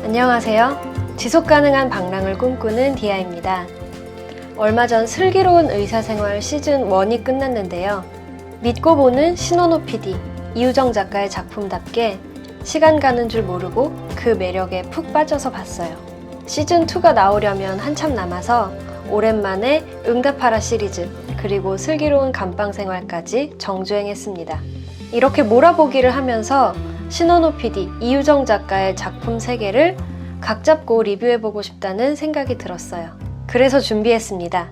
안녕하세요. 지속가능한 방랑을 꿈꾸는 디아입니다. 얼마 전 슬기로운 의사생활 시즌1이 끝났는데요. 믿고 보는 신원호 PD, 이유정 작가의 작품답게 시간 가는 줄 모르고 그 매력에 푹 빠져서 봤어요. 시즌2가 나오려면 한참 남아서 오랜만에 응답하라 시리즈 그리고 슬기로운 감방생활까지 정주행했습니다. 이렇게 몰아보기를 하면서 신원호 PD, 이유정 작가의 작품 3개를 각 잡고 리뷰해보고 싶다는 생각이 들었어요. 그래서 준비했습니다.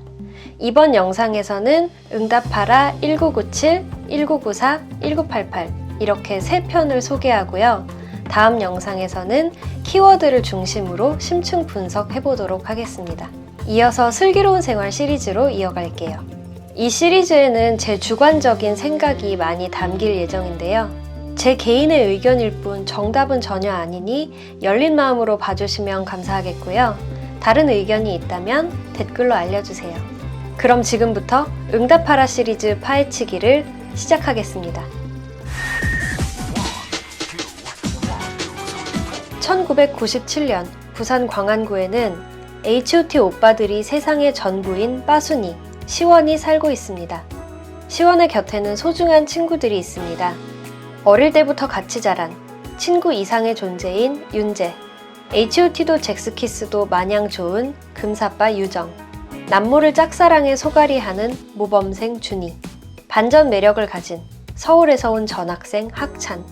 이번 영상에서는 응답하라 1997, 1994, 1988 이렇게 3편을 소개하고요. 다음 영상에서는 키워드를 중심으로 심층 분석해보도록 하겠습니다. 이어서 슬기로운 생활 시리즈로 이어갈게요. 이 시리즈에는 제 주관적인 생각이 많이 담길 예정인데요. 제 개인의 의견일 뿐 정답은 전혀 아니니 열린 마음으로 봐주시면 감사하겠고요. 다른 의견이 있다면 댓글로 알려주세요. 그럼 지금부터 응답하라 시리즈 파헤치기를 시작하겠습니다. 1997년 부산 광안구에는 H.O.T 오빠들이 세상의 전부인 빠순이, 시원이 살고 있습니다. 시원의 곁에는 소중한 친구들이 있습니다. 어릴 때부터 같이 자란 친구 이상의 존재인 윤재, H.O.T도 잭스키스도 마냥 좋은 금사빠 유정, 남모를 짝사랑에 소갈이하는 모범생 준이, 반전 매력을 가진 서울에서 온 전학생 학찬,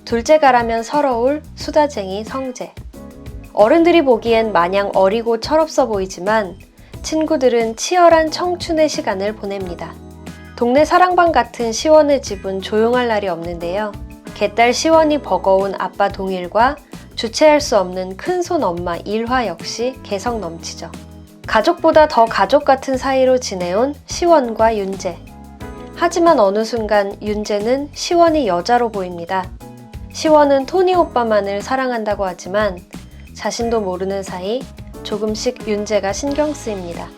둘째가라면 서러울 수다쟁이 성재. 어른들이 보기엔 마냥 어리고 철없어 보이지만 친구들은 치열한 청춘의 시간을 보냅니다. 동네 사랑방 같은 시원의 집은 조용할 날이 없는데요. 개딸 시원이 버거운 아빠 동일과 주체할 수 없는 큰손 엄마 일화 역시 개성 넘치죠. 가족보다 더 가족 같은 사이로 지내온 시원과 윤재. 하지만 어느 순간 윤재는 시원이 여자로 보입니다. 시원은 토니 오빠만을 사랑한다고 하지만 자신도 모르는 사이 조금씩 윤재가 신경 쓰입니다.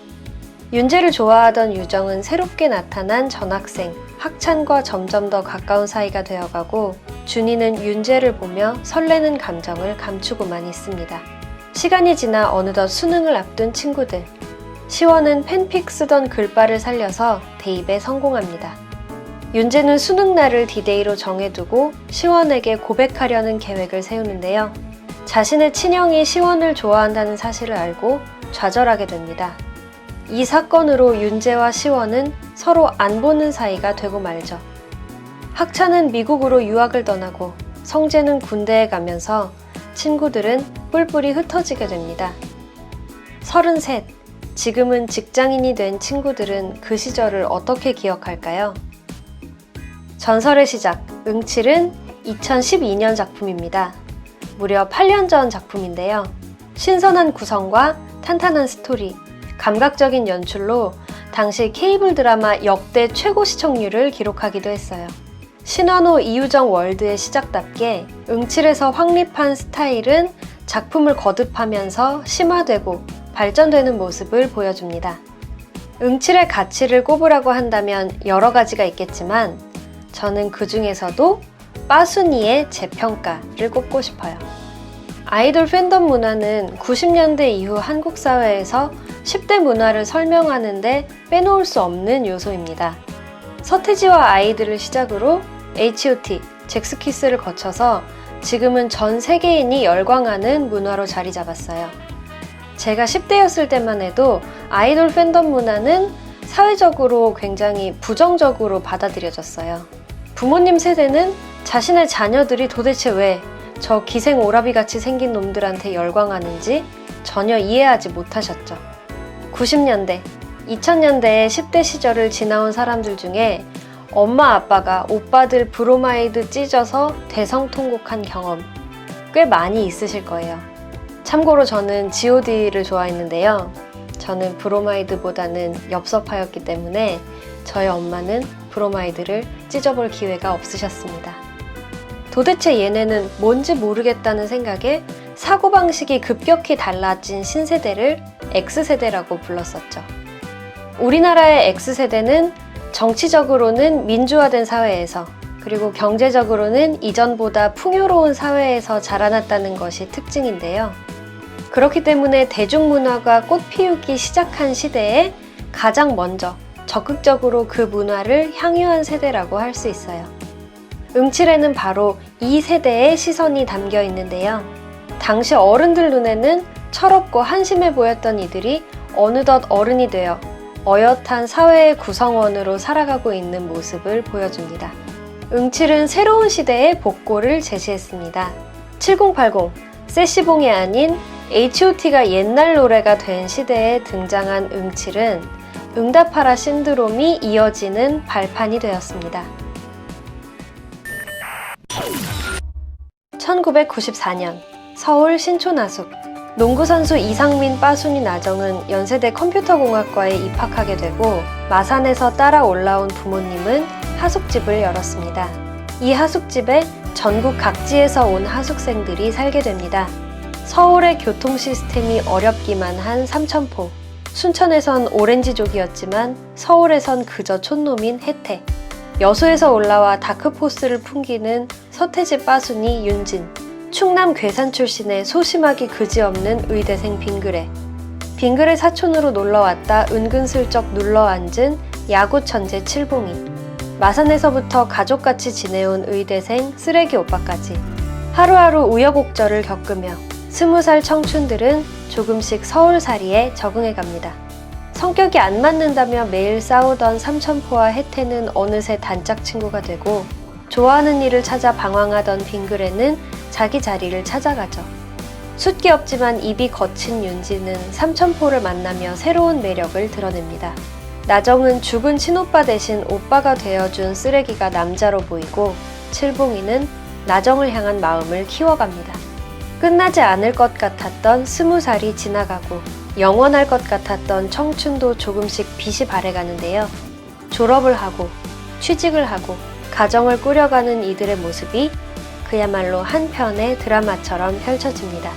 윤재를 좋아하던 유정은 새롭게 나타난 전학생 학찬과 점점 더 가까운 사이가 되어가고 준이는 윤재를 보며 설레는 감정을 감추고만 있습니다. 시간이 지나 어느덧 수능을 앞둔 친구들. 시원은 팬픽 쓰던 글바를 살려서 대입에 성공합니다. 윤재는 수능날을 디데이로 정해두고 시원에게 고백하려는 계획을 세우는데요. 자신의 친형이 시원을 좋아한다는 사실을 알고 좌절하게 됩니다. 이 사건으로 윤재와 시원은 서로 안 보는 사이가 되고 말죠. 학찬은 미국으로 유학을 떠나고 성재는 군대에 가면서 친구들은 뿔뿔이 흩어지게 됩니다. 33, 지금은 직장인이 된 친구들은 그 시절을 어떻게 기억할까요? 전설의 시작, 응칠은 2012년 작품입니다. 무려 8년 전 작품인데요. 신선한 구성과 탄탄한 스토리, 감각적인 연출로 당시 케이블 드라마 역대 최고 시청률을 기록하기도 했어요. 신원호 이유정 월드의 시작답게 응칠에서 확립한 스타일은 작품을 거듭하면서 심화되고 발전되는 모습을 보여줍니다. 응칠의 가치를 꼽으라고 한다면 여러 가지가 있겠지만 저는 그 중에서도 빠순이의 재평가를 꼽고 싶어요. 아이돌 팬덤 문화는 90년대 이후 한국 사회에서 10대 문화를 설명하는데 빼놓을 수 없는 요소입니다. 서태지와 아이들을 시작으로 H.O.T, 잭스키스를 거쳐서 지금은 전 세계인이 열광하는 문화로 자리 잡았어요. 제가 10대였을 때만 해도 아이돌 팬덤 문화는 사회적으로 굉장히 부정적으로 받아들여졌어요. 부모님 세대는 자신의 자녀들이 도대체 왜 저 기생 오라비같이 생긴 놈들한테 열광하는지 전혀 이해하지 못하셨죠. 90년대, 2000년대의 10대 시절을 지나온 사람들 중에 엄마 아빠가 오빠들 브로마이드 찢어서 대성통곡한 경험 꽤 많이 있으실 거예요. 참고로 저는 G.O.D를 좋아했는데요. 저는 브로마이드보다는 엽서파였기 때문에 저희 엄마는 브로마이드를 찢어볼 기회가 없으셨습니다. 도대체 얘네는 뭔지 모르겠다는 생각에 사고방식이 급격히 달라진 신세대를 X세대라고 불렀었죠. 우리나라의 X세대는 정치적으로는 민주화된 사회에서 그리고 경제적으로는 이전보다 풍요로운 사회에서 자라났다는 것이 특징인데요. 그렇기 때문에 대중문화가 꽃 피우기 시작한 시대에 가장 먼저 적극적으로 그 문화를 향유한 세대라고 할 수 있어요. 응칠에는 바로 이 세대의 시선이 담겨 있는데요. 당시 어른들 눈에는 철없고 한심해 보였던 이들이 어느덧 어른이 되어 어엿한 사회의 구성원으로 살아가고 있는 모습을 보여줍니다. 응칠은 새로운 시대의 복고를 제시했습니다. 7080, 세시봉이 아닌 H.O.T가 옛날 노래가 된 시대에 등장한 응칠은 응답하라 신드롬이 이어지는 발판이 되었습니다. 1994년 서울 신촌하숙 농구선수 이상민 빠순이 나정은 연세대 컴퓨터공학과에 입학하게 되고 마산에서 따라 올라온 부모님은 하숙집을 열었습니다. 이 하숙집에 전국 각지에서 온 하숙생들이 살게 됩니다. 서울의 교통 시스템이 어렵기만 한 삼천포, 순천에선 오렌지족이었지만 서울에선 그저 촌놈인 혜태, 여수에서 올라와 다크포스를 풍기는 서태지 빠순이 윤진, 충남 괴산 출신의 소심하기 그지없는 의대생 빙그레, 빙그레 사촌으로 놀러왔다 은근슬쩍 눌러앉은 야구 천재 칠봉이, 마산에서부터 가족같이 지내온 의대생 쓰레기 오빠까지 하루하루 우여곡절을 겪으며 20살 청춘들은 조금씩 서울살이에 적응해갑니다. 성격이 안 맞는다며 매일 싸우던 삼천포와 혜태는 어느새 단짝 친구가 되고 좋아하는 일을 찾아 방황하던 빙그레는 자기 자리를 찾아가죠. 숫기 없지만 입이 거친 윤지는 삼천포를 만나며 새로운 매력을 드러냅니다. 나정은 죽은 친오빠 대신 오빠가 되어준 쓰레기가 남자로 보이고 칠봉이는 나정을 향한 마음을 키워갑니다. 끝나지 않을 것 같았던 20살이 지나가고 영원할 것 같았던 청춘도 조금씩 빛이 발해가는데요. 졸업을 하고 취직을 하고 가정을 꾸려가는 이들의 모습이 그야말로 한 편의 드라마처럼 펼쳐집니다.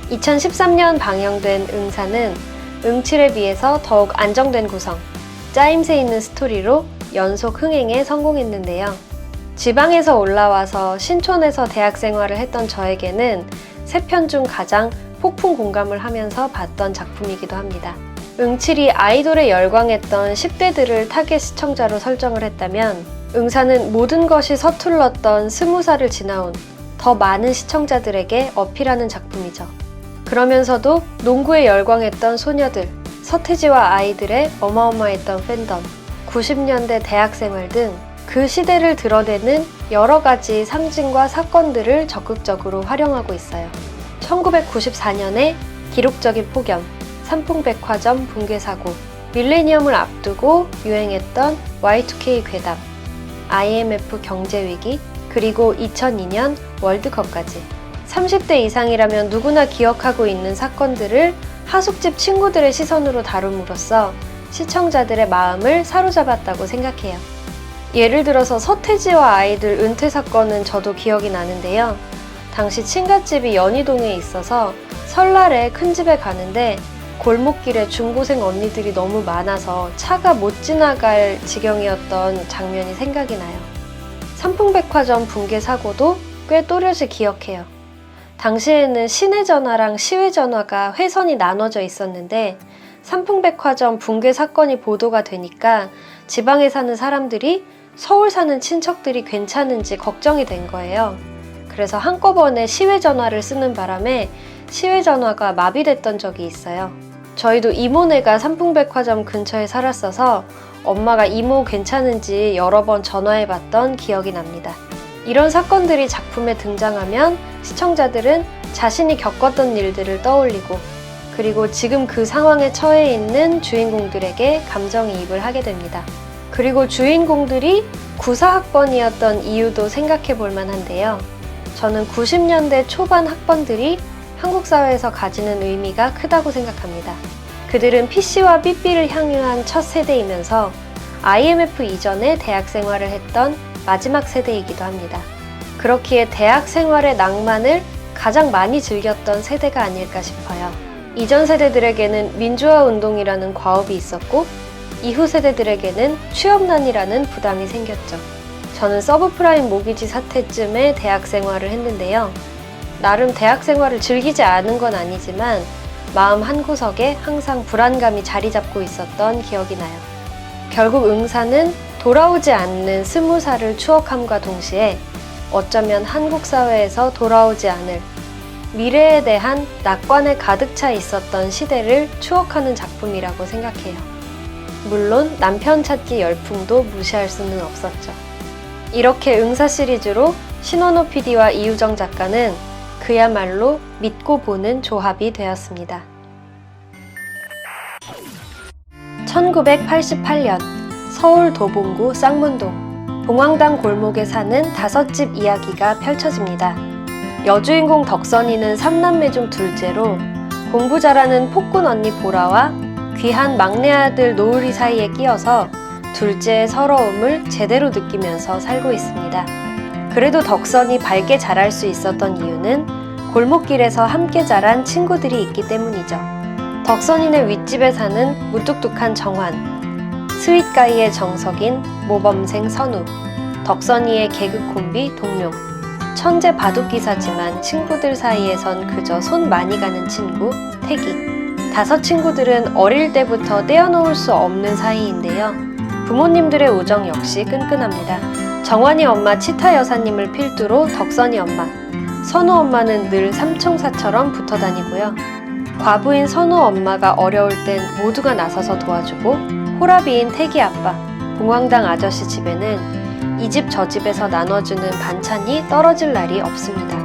2013년 방영된 응사는 응칠에 비해서 더욱 안정된 구성, 짜임새 있는 스토리로 연속 흥행에 성공했는데요. 지방에서 올라와서 신촌에서 대학 생활을 했던 저에게는 세 편 중 가장 폭풍 공감을 하면서 봤던 작품이기도 합니다. 응칠이 아이돌에 열광했던 10대들을 타겟 시청자로 설정을 했다면 응사는 모든 것이 서툴렀던 20살을 지나온 더 많은 시청자들에게 어필하는 작품이죠. 그러면서도 농구에 열광했던 소녀들, 서태지와 아이들의 어마어마했던 팬덤, 90년대 대학생활 등 그 시대를 드러내는 여러 가지 상징과 사건들을 적극적으로 활용하고 있어요. 1994년에 기록적인 폭염, 삼풍백화점 붕괴 사고, 밀레니엄을 앞두고 유행했던 Y2K 괴담, IMF 경제위기, 그리고 2002년 월드컵까지 30대 이상이라면 누구나 기억하고 있는 사건들을 하숙집 친구들의 시선으로 다룸으로써 시청자들의 마음을 사로잡았다고 생각해요. 예를 들어서 서태지와 아이들 은퇴 사건은 저도 기억이 나는데요. 당시 친갓집이 연희동에 있어서 설날에 큰 집에 가는데 골목길에 중고생 언니들이 너무 많아서 차가 못 지나갈 지경이었던 장면이 생각이 나요. 삼풍백화점 붕괴 사고도 꽤 또렷이 기억해요. 당시에는 시내전화랑 시외전화가 회선이 나눠져 있었는데 삼풍백화점 붕괴 사건이 보도가 되니까 지방에 사는 사람들이 서울 사는 친척들이 괜찮은지 걱정이 된 거예요. 그래서 한꺼번에 시외전화를 쓰는 바람에 시외전화가 마비됐던 적이 있어요. 저희도 이모네가 삼풍백화점 근처에 살았어서 엄마가 이모 괜찮은지 여러 번 전화해봤던 기억이 납니다. 이런 사건들이 작품에 등장하면 시청자들은 자신이 겪었던 일들을 떠올리고 그리고 지금 그 상황에 처해 있는 주인공들에게 감정이입을 하게 됩니다. 그리고 주인공들이 구사학번이었던 이유도 생각해 볼 만한데요. 저는 90년대 초반 학번들이 한국 사회에서 가지는 의미가 크다고 생각합니다. 그들은 PC와 삐삐를 향유한 첫 세대이면서 IMF 이전에 대학 생활을 했던 마지막 세대이기도 합니다. 그렇기에 대학 생활의 낭만을 가장 많이 즐겼던 세대가 아닐까 싶어요. 이전 세대들에게는 민주화 운동이라는 과업이 있었고 이후 세대들에게는 취업난이라는 부담이 생겼죠. 저는 서브프라임 모기지 사태쯤에 대학 생활을 했는데요. 나름 대학 생활을 즐기지 않은 건 아니지만 마음 한구석에 항상 불안감이 자리 잡고 있었던 기억이 나요. 결국 응사는 돌아오지 않는 20살을 추억함과 동시에 어쩌면 한국 사회에서 돌아오지 않을 미래에 대한 낙관에 가득 차 있었던 시대를 추억하는 작품이라고 생각해요. 물론 남편 찾기 열풍도 무시할 수는 없었죠. 이렇게 응사 시리즈로 신원호 PD와 이유정 작가는 그야말로 믿고 보는 조합이 되었습니다. 1988년 서울 도봉구 쌍문동 봉황당 골목에 사는 5집 이야기가 펼쳐집니다. 여주인공 덕선이는 3남매 중 둘째로 공부 잘하는 폭군 언니 보라와 귀한 막내 아들 노을이 사이에 끼어서 둘째의 서러움을 제대로 느끼면서 살고 있습니다. 그래도 덕선이 밝게 자랄 수 있었던 이유는 골목길에서 함께 자란 친구들이 있기 때문이죠. 덕선이네 윗집에 사는 무뚝뚝한 정환, 스윗가이의 정석인 모범생 선우, 덕선이의 개그 콤비 동룡, 천재 바둑기사지만 친구들 사이에선 그저 손 많이 가는 친구 태기. 5 친구들은 어릴 때부터 떼어놓을 수 없는 사이인데요. 부모님들의 우정 역시 끈끈합니다. 정환이 엄마 치타 여사님을 필두로 덕선이 엄마, 선우 엄마는 늘 삼총사처럼 붙어 다니고요. 과부인 선우 엄마가 어려울 땐 모두가 나서서 도와주고 호라비인 태기 아빠, 봉황당 아저씨 집에는 이 집 저 집에서 나눠주는 반찬이 떨어질 날이 없습니다.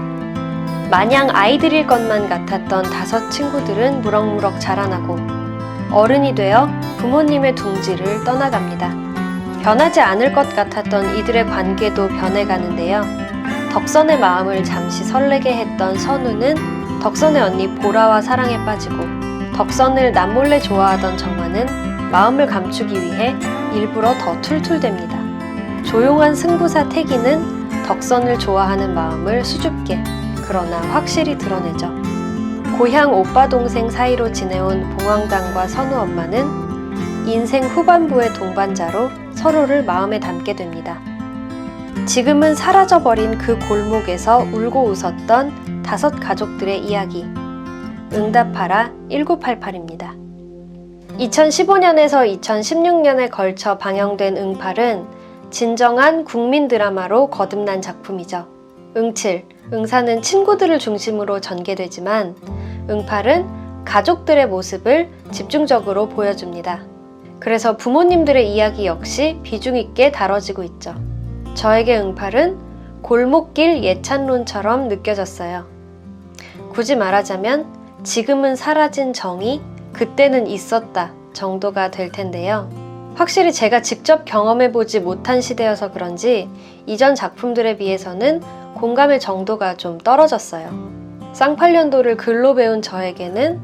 마냥 아이들일 것만 같았던 5 친구들은 무럭무럭 자라나고 어른이 되어 부모님의 둥지를 떠나갑니다. 변하지 않을 것 같았던 이들의 관계도 변해가는데요. 덕선의 마음을 잠시 설레게 했던 선우는 덕선의 언니 보라와 사랑에 빠지고 덕선을 남몰래 좋아하던 정화는 마음을 감추기 위해 일부러 더 툴툴댑니다. 조용한 승부사 태기는 덕선을 좋아하는 마음을 수줍게 그러나 확실히 드러내죠. 고향 오빠 동생 사이로 지내온 봉황당과 선우 엄마는 인생 후반부의 동반자로 서로를 마음에 담게 됩니다. 지금은 사라져버린 그 골목에서 울고 웃었던 5 가족들의 이야기. 응답하라 1988입니다. 2015년에서 2016년에 걸쳐 방영된 응팔은 진정한 국민 드라마로 거듭난 작품이죠. 응칠, 응사는 친구들을 중심으로 전개되지만 응팔은 가족들의 모습을 집중적으로 보여줍니다. 그래서 부모님들의 이야기 역시 비중 있게 다뤄지고 있죠. 저에게 응팔은 골목길 예찬론처럼 느껴졌어요. 굳이 말하자면 지금은 사라진 정이 그때는 있었다 정도가 될 텐데요. 확실히 제가 직접 경험해보지 못한 시대여서 그런지 이전 작품들에 비해서는 공감의 정도가 좀 떨어졌어요. 쌍팔년도를 글로 배운 저에게는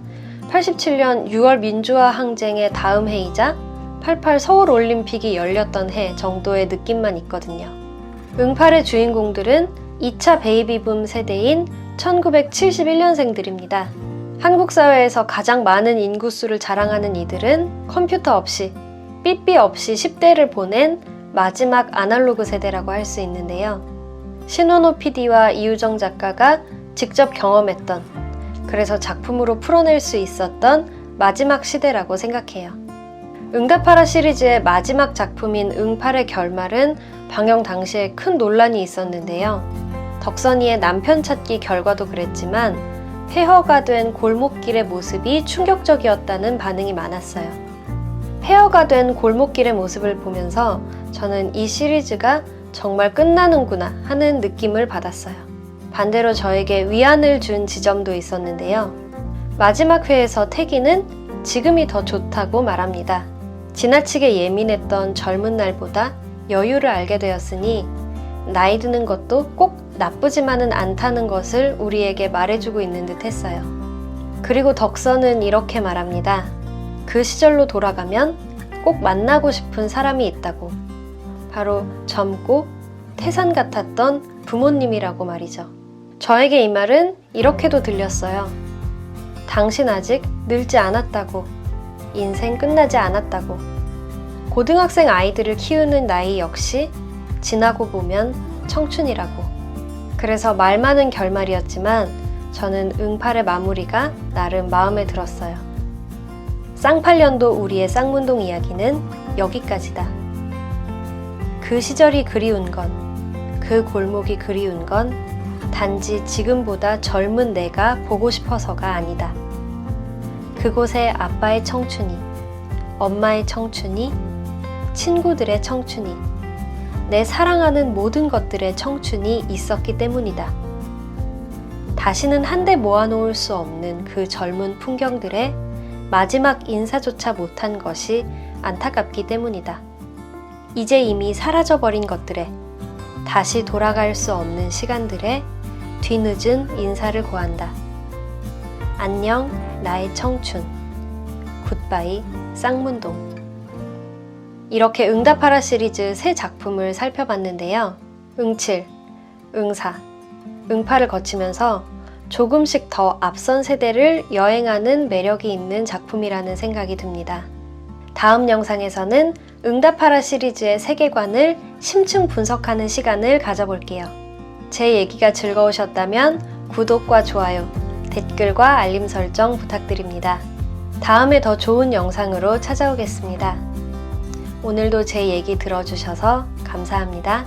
87년 6월 민주화 항쟁의 다음 해이자 88 서울올림픽이 열렸던 해 정도의 느낌만 있거든요. 응팔의 주인공들은 2차 베이비붐 세대인 1971년생들입니다. 한국 사회에서 가장 많은 인구수를 자랑하는 이들은 컴퓨터 없이, 삐삐 없이 10대를 보낸 마지막 아날로그 세대라고 할 수 있는데요. 신원호 PD와 이유정 작가가 직접 경험했던, 그래서 작품으로 풀어낼 수 있었던 마지막 시대라고 생각해요. 응답하라 시리즈의 마지막 작품인 응팔의 결말은 방영 당시에 큰 논란이 있었는데요. 덕선이의 남편 찾기 결과도 그랬지만 폐허가 된 골목길의 모습이 충격적이었다는 반응이 많았어요. 폐허가 된 골목길의 모습을 보면서 저는 이 시리즈가 정말 끝나는구나 하는 느낌을 받았어요. 반대로 저에게 위안을 준 지점도 있었는데요. 마지막 회에서 태기는 지금이 더 좋다고 말합니다. 지나치게 예민했던 젊은 날보다 여유를 알게 되었으니 나이 드는 것도 꼭 나쁘지만은 않다는 것을 우리에게 말해주고 있는 듯 했어요. 그리고 덕선은 이렇게 말합니다. 그 시절로 돌아가면 꼭 만나고 싶은 사람이 있다고. 바로 젊고 태산 같았던 부모님이라고 말이죠. 저에게 이 말은 이렇게도 들렸어요. 당신 아직 늙지 않았다고. 인생 끝나지 않았다고. 고등학생 아이들을 키우는 나이 역시 지나고 보면 청춘이라고. 그래서 말 많은 결말이었지만 저는 응팔의 마무리가 나름 마음에 들었어요. 쌍팔년도 우리의 쌍문동 이야기는 여기까지다. 그 시절이 그리운 건, 그 골목이 그리운 건 단지 지금보다 젊은 내가 보고 싶어서가 아니다. 그곳에 아빠의 청춘이, 엄마의 청춘이, 친구들의 청춘이, 내 사랑하는 모든 것들의 청춘이 있었기 때문이다. 다시는 한데 모아놓을 수 없는 그 젊은 풍경들의 마지막 인사조차 못한 것이 안타깝기 때문이다. 이제 이미 사라져버린 것들에, 다시 돌아갈 수 없는 시간들에 뒤늦은 인사를 고한다. 안녕, 나의 청춘. 굿바이, 쌍문동. 이렇게 응답하라 시리즈 새 작품을 살펴봤는데요. 응칠, 응사, 응팔을 거치면서 조금씩 더 앞선 세대를 여행하는 매력이 있는 작품이라는 생각이 듭니다. 다음 영상에서는 응답하라 시리즈의 세계관을 심층 분석하는 시간을 가져볼게요. 제 얘기가 즐거우셨다면 구독과 좋아요, 댓글과 알림 설정 부탁드립니다. 다음에 더 좋은 영상으로 찾아오겠습니다. 오늘도 제 얘기 들어주셔서 감사합니다.